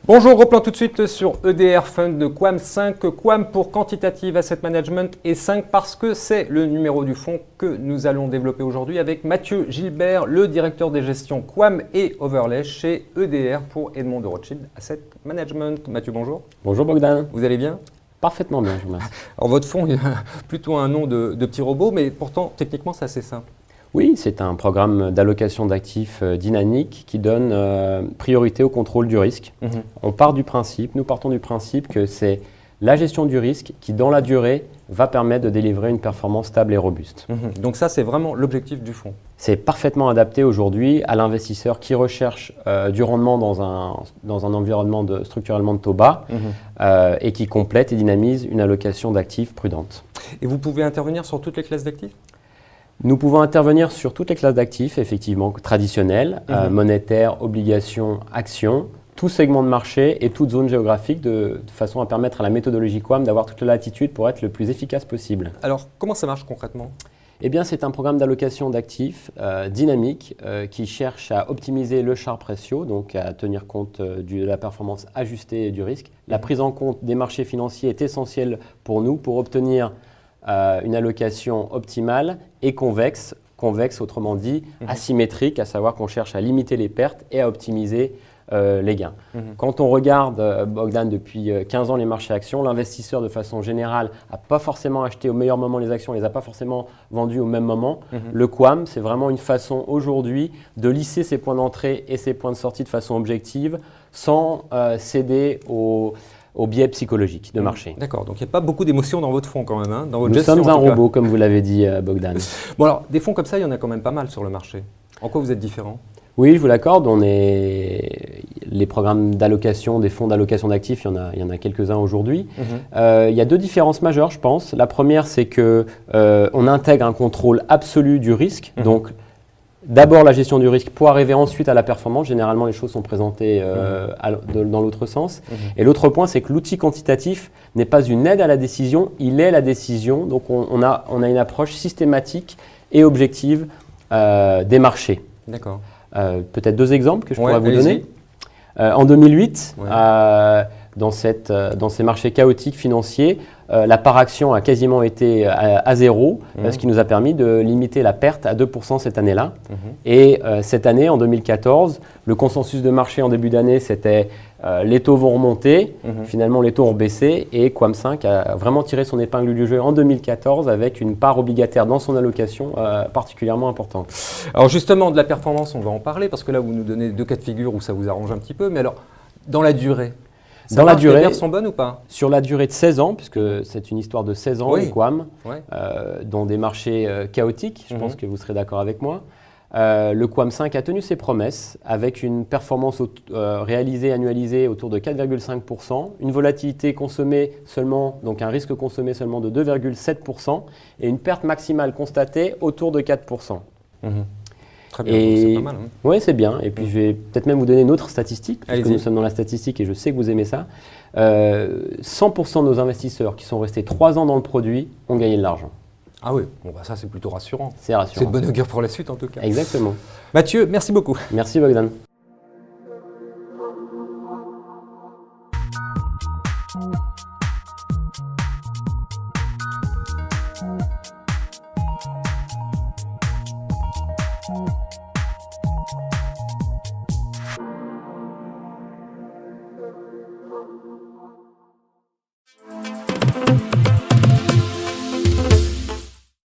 Bonjour, replan tout de suite sur EDR Fund de Quam 5. Quam pour Quantitative Asset Management et 5 parce que c'est le numéro du fonds que nous allons développer aujourd'hui avec Mathieu Gilbert, le directeur des gestions Quam et Overlay chez EDR pour Edmond de Rothschild Asset Management. Mathieu, bonjour. Bonjour Bogdan. Vous allez bien? Parfaitement bien, je vous remercie. Alors votre fonds, il a plutôt un nom de petit robot, mais pourtant techniquement c'est assez simple. Oui, c'est un programme d'allocation d'actifs dynamique qui donne priorité au contrôle du risque. Nous partons du principe que c'est la gestion du risque qui, dans la durée, va permettre de délivrer une performance stable et robuste. Donc ça, c'est vraiment l'objectif du fonds. C'est parfaitement adapté aujourd'hui à l'investisseur qui recherche du rendement dans un environnement structurellement de taux bas et qui complète et dynamise une allocation d'actifs prudente. Et vous pouvez intervenir sur toutes les classes d'actifs ? Nous pouvons intervenir sur toutes les classes d'actifs, effectivement, traditionnelles, monétaires, obligations, actions, tout segment de marché et toute zone géographique de façon à permettre à la méthodologie Quam d'avoir toute la latitude pour être le plus efficace possible. Alors, comment ça marche concrètement ? Eh bien, c'est un programme d'allocation d'actifs dynamique qui cherche à optimiser le Sharpe ratio, donc à tenir compte de la performance ajustée du risque. La prise en compte des marchés financiers est essentielle pour nous pour obtenir une allocation optimale et convexe, autrement dit asymétrique, à savoir qu'on cherche à limiter les pertes et à optimiser les gains. Quand on regarde, Bogdan, depuis 15 ans les marchés actions, l'investisseur de façon générale n'a pas forcément acheté au meilleur moment les actions, ne les a pas forcément vendues au même moment. Le Quam, c'est vraiment une façon aujourd'hui de lisser ses points d'entrée et ses points de sortie de façon objective sans céder au biais psychologique de marché. D'accord, donc il n'y a pas beaucoup d'émotions dans votre fonds quand même, hein, dans votre Nous gestion. sommes un robot, comme vous l'avez dit, Bogdan. Bon alors, des fonds comme ça, il y en a quand même pas mal sur le marché. En quoi vous êtes différent ? Oui, je vous l'accorde, les programmes d'allocation, des fonds d'allocation d'actifs, il y en a quelques-uns aujourd'hui. Il y a deux différences majeures, je pense. La première, c'est qu'on intègre un contrôle absolu du risque, donc d'abord la gestion du risque pour arriver ensuite à la performance. Généralement, les choses sont présentées dans l'autre sens. Et l'autre point, c'est que l'outil quantitatif n'est pas une aide à la décision, il est la décision. Donc, on a une approche systématique et objective des marchés. D'accord. Peut-être deux exemples que je pourrais vous donner. En 2008, dans ces marchés chaotiques financiers, la part action a quasiment été à zéro, ce qui nous a permis de limiter la perte à 2% cette année-là. Et cette année, en 2014, le consensus de marché en début d'année, c'était les taux vont remonter. Finalement, les taux ont baissé et Quam 5 a vraiment tiré son épingle du jeu en 2014 avec une part obligataire dans son allocation particulièrement importante. Alors justement, de la performance, on va en parler parce que là, vous nous donnez deux cas de figure où ça vous arrange un petit peu. Mais alors, dans la durée, les perfs sont bonnes ou pas ? Sur la durée de 16 ans, puisque c'est une histoire de 16 ans, le Quam, dans des marchés chaotiques, je pense que vous serez d'accord avec moi. Le Quam 5 a tenu ses promesses avec une performance réalisée, annualisée autour de 4,5%, une volatilité consommée seulement, donc un risque consommé seulement de 2,7% et une perte maximale constatée autour de 4%. Très bien, c'est pas mal. Oui, c'est bien. Et puis, je vais peut-être même vous donner une autre statistique, puisque nous sommes dans la statistique et je sais que vous aimez ça. 100% de nos investisseurs qui sont restés 3 ans dans le produit ont gagné de l'argent. Ah oui, bon, bah ça c'est plutôt rassurant. C'est rassurant. C'est de bonne augure pour la suite en tout cas. Exactement. Mathieu, merci beaucoup. Merci Bogdan.